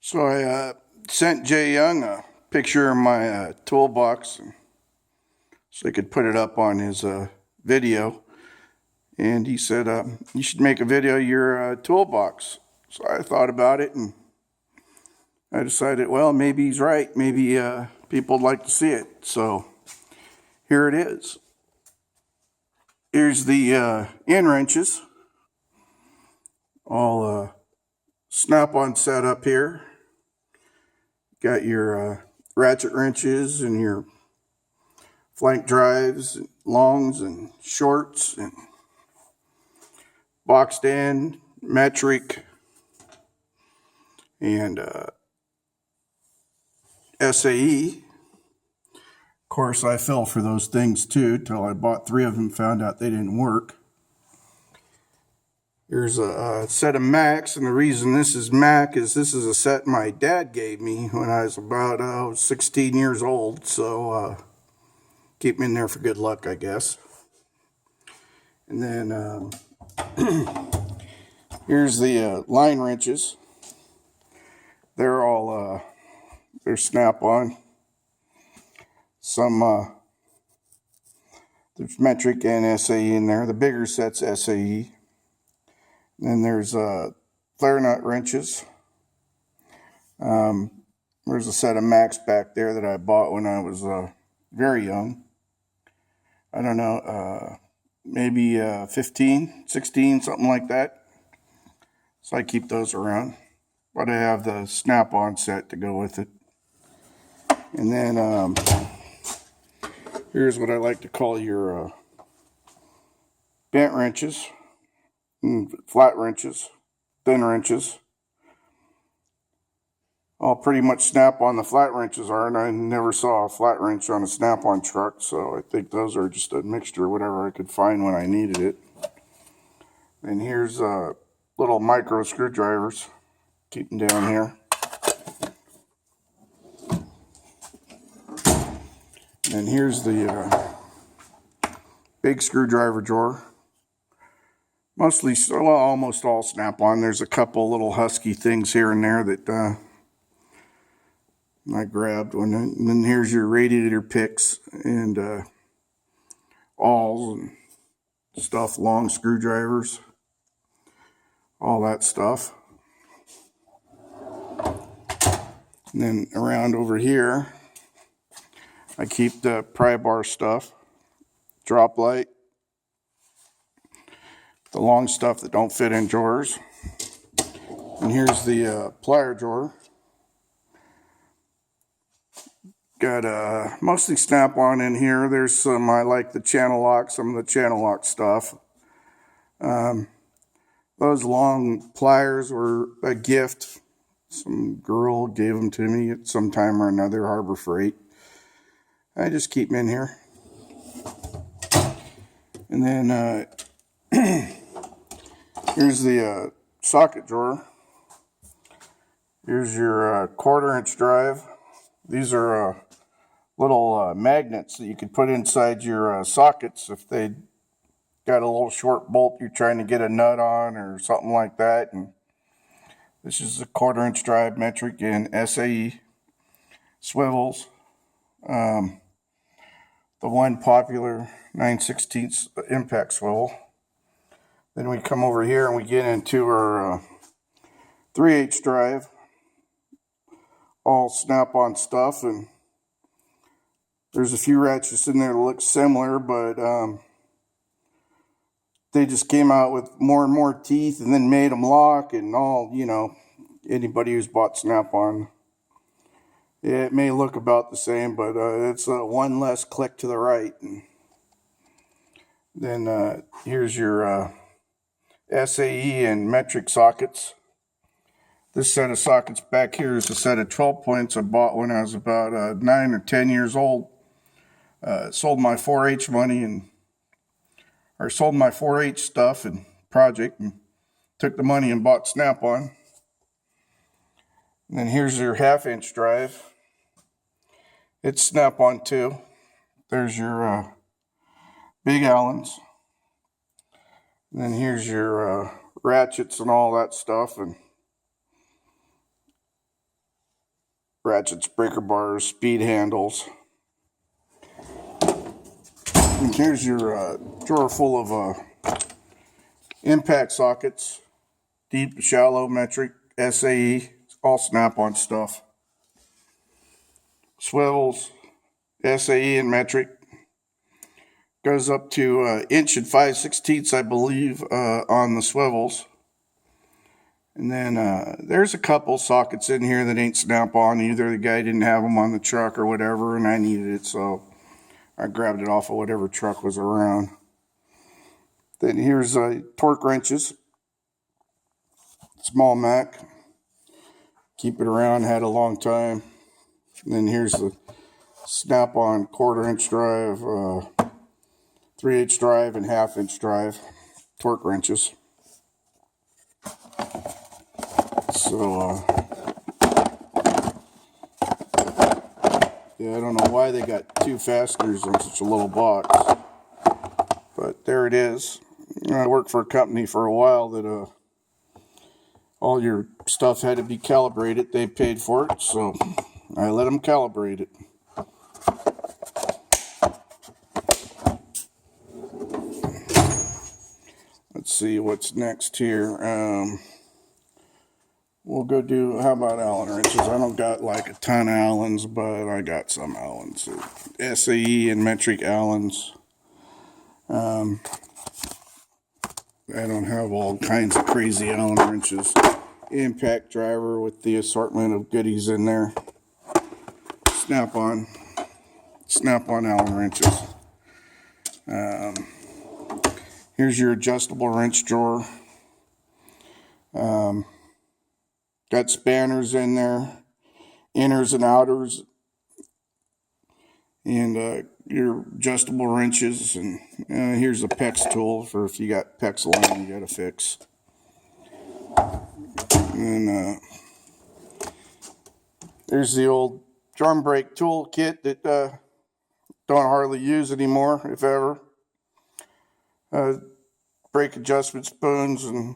So I sent Jay Young a picture of my toolbox so he could put it up on his video. And he said, you should make a video of your toolbox. So I thought about it and I decided, well, maybe he's right. Maybe people would like to see it. So here it is. Here's the end wrenches. All snap-on set up here. Got your ratchet wrenches and your flank drives, longs and shorts, and boxed in, metric, and SAE. Of course, I fell for those things too till I bought 3 of them, found out they didn't work. Here's a set of Macs, and the reason this is Mac is this is a set my dad gave me when I was about 16 years old, so keep them in there for good luck, I guess. And then here's the line wrenches. They're all they're snap-on. Some there's metric and SAE in there. The bigger set's SAE. Then there's flare nut wrenches. There's a set of Macs back there that I bought when I was very young. I don't know, maybe 15, 16, something like that. So I keep those around. But I have the snap-on set to go with it. And then here's what I like to call your bent wrenches. Flat wrenches, thin wrenches. All pretty much snap-on the flat wrenches are, and I never saw a flat wrench on a snap-on truck, so I think those are just a mixture of whatever I could find when I needed it. And here's little micro screwdrivers. Keep them down here. And here's the big screwdriver drawer. Mostly, well, almost all snap-on. There's a couple little husky things here and there that I grabbed. And then here's your radiator picks and awls and stuff, long screwdrivers, all that stuff. And then around over here, I keep the pry bar stuff, drop light, the long stuff that don't fit in drawers. And here's the plier drawer. Got mostly snap-on in here. There's some, I like the channel lock, some of the channel lock stuff. Those long pliers were a gift. Some girl gave them to me at some time or another, Harbor Freight. I just keep them in here. And then here's the socket drawer. Here's your 1/4-inch drive. These are little magnets that you could put inside your sockets if they got a little short bolt you're trying to get a nut on or something like that. And this is a 1/4-inch drive, metric, and SAE swivels. The one popular 9/16 impact swivel. Then we come over here and we get into our 3/8 drive, all snap-on stuff, and there's a few ratchets in there that look similar, but they just came out with more and more teeth and then made them lock and all, you know, anybody who's bought snap-on, it may look about the same, but it's one less click to the right. And then here's your SAE and metric sockets. This set of sockets back here is a set of 12 points I bought when I was about 9 or 10 years old. Sold my 4-H money or sold my 4-H stuff and project and took the money and bought snap-on. And then here's your 1/2-inch drive. It's snap-on too. There's your big Allens. And then here's your ratchets and all that stuff. And ratchets, breaker bars, speed handles. And here's your drawer full of impact sockets, deep, shallow, metric, SAE, all snap-on stuff. Swivels, SAE and metric. Goes up to inch and 5/16, I believe, on the swivels. And then there's a couple sockets in here that ain't snap-on. Either the guy didn't have them on the truck or whatever, and I needed it, so I grabbed it off of whatever truck was around. Then here's torque wrenches. Small Mac. Keep it around, had a long time. And then here's the snap-on 1/4-inch drive, 3/8 drive, and 1/2-inch drive torque wrenches. So, yeah, I don't know why they got 2 fasteners on such a little box, but there it is. I worked for a company for a while that all your stuff had to be calibrated. They paid for it, so I let them calibrate it. Let's see what's next here. We'll go do, how about Allen wrenches? I don't got like a ton of Allens, but I got some Allens. SAE and metric Allens. I don't have all kinds of crazy Allen wrenches. Impact driver with the assortment of goodies in there. Snap-on Allen wrenches. Here's your adjustable wrench drawer. Got spanners in there, inners and outers, and your adjustable wrenches. And here's a PEX tool for if you got PEX line you got to fix. And there's the old drum brake toolkit that don't hardly use anymore, if ever. Brake adjustment spoons and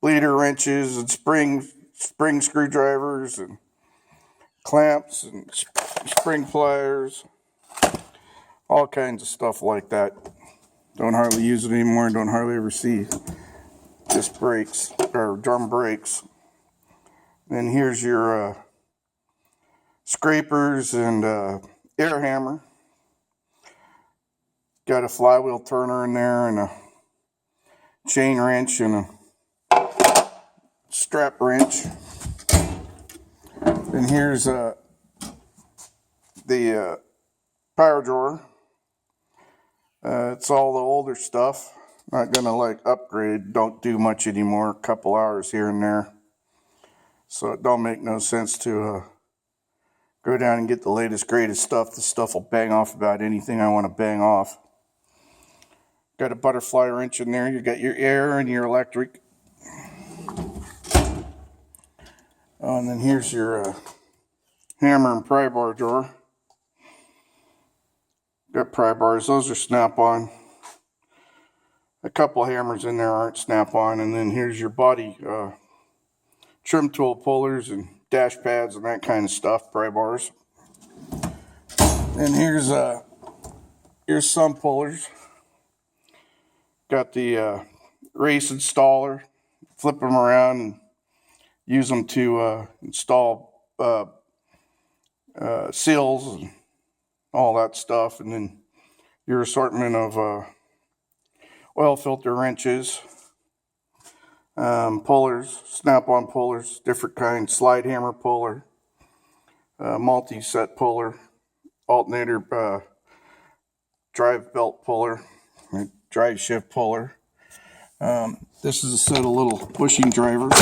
bleeder wrenches and spring screwdrivers and clamps and spring pliers, all kinds of stuff like that. Don't hardly use it anymore. Don't hardly ever see disc brakes or drum brakes. Then here's your scrapers and air hammer. Got a flywheel turner in there and a chain wrench and a strap wrench. And here's the Plier Drawer. It's all the older stuff. Not gonna like upgrade. Don't do much anymore. A couple hours here and there. So it don't make no sense to go down and get the latest greatest stuff. The stuff will bang off about anything I want to bang off. Got a butterfly wrench in there. You got your air and your electric. Oh, and then here's your hammer and pry bar drawer. Got pry bars. Those are snap-on. A couple hammers in there aren't snap-on. And then here's your body trim tool pullers and dash pads and that kind of stuff. Pry bars. And here's some pullers. Got the race installer. Flip them around and use them to install seals and all that stuff. And then your assortment of oil filter wrenches, pullers, snap-on pullers, different kinds, slide hammer puller, multi-set puller, alternator drive belt puller, drive shift puller. This is a set of little bushing drivers.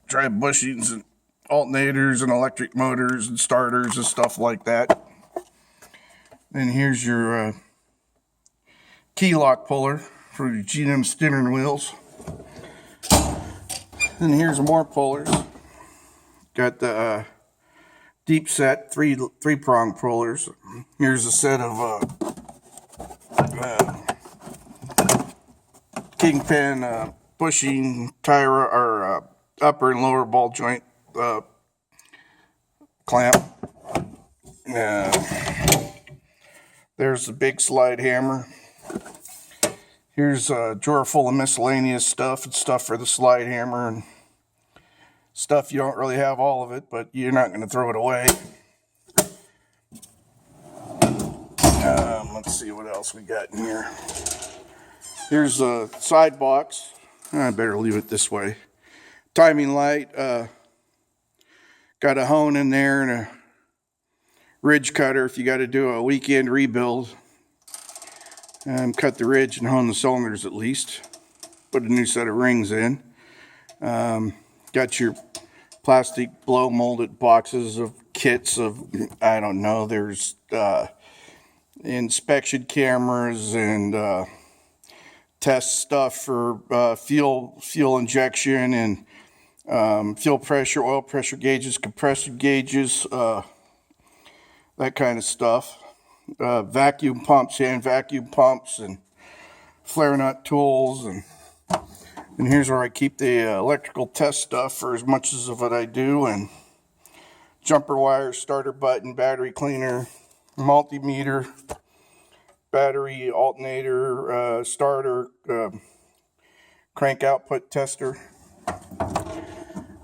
Drive bushings and alternators and electric motors and starters and stuff like that. Then here's your key lock puller for your GM steering wheels. And here's more pullers. Got the deep set three prong pullers. Here's a set of kingpin bushing tire or upper and lower ball joint clamp. There's the big slide hammer. Here's a drawer full of miscellaneous stuff. It's stuff for the slide hammer and stuff you don't really have all of it, but you're not going to throw it away. Let's see what else we got in here. Here's a side box. I better leave it this way. Timing light. Got a hone in there and a ridge cutter if you got to do a weekend rebuild. Cut the ridge and hone the cylinders at least. Put a new set of rings in. Got your plastic blow molded boxes of kits of, I don't know, there's inspection cameras and test stuff for fuel injection and fuel pressure, oil pressure gauges, compressor gauges, that kind of stuff. Vacuum pumps, hand vacuum pumps, and flare nut tools, and here's where I keep the electrical test stuff for as much as of what I do, and jumper wire, starter button, battery cleaner, multimeter, battery alternator, starter, crank output tester.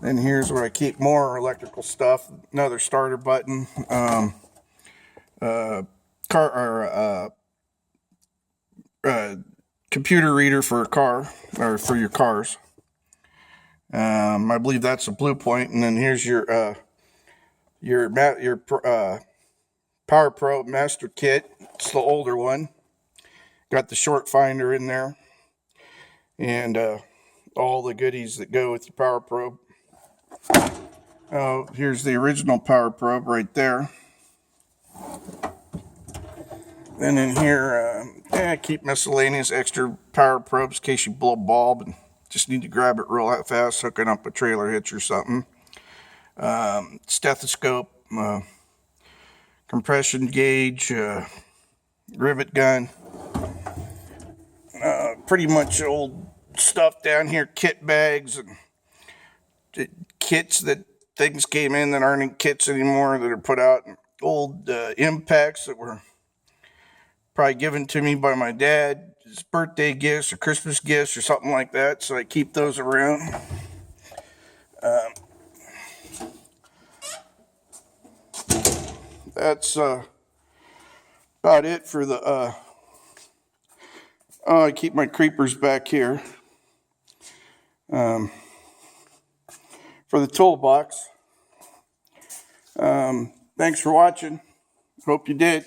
Then here's where I keep more electrical stuff, another starter button, computer reader for a car, or for your cars. I believe that's a Blue Point, and then here's your Power Probe Master Kit. It's the older one. Got the short finder in there, and all the goodies that go with your Power Probe. Oh, here's the original Power Probe right there. Then in here, I keep miscellaneous extra power probes in case you blow a bulb and just need to grab it real fast, hooking up a trailer hitch or something. Stethoscope, compression gauge, rivet gun. Pretty much old stuff down here, kit bags and kits that things came in that aren't in kits anymore, that are put out, old impacts that were probably given to me by my dad, his birthday gifts or Christmas gifts or something like that, so I keep those around. That's about it for the, I keep my creepers back here. For the toolbox. Thanks for watching. Hope you did.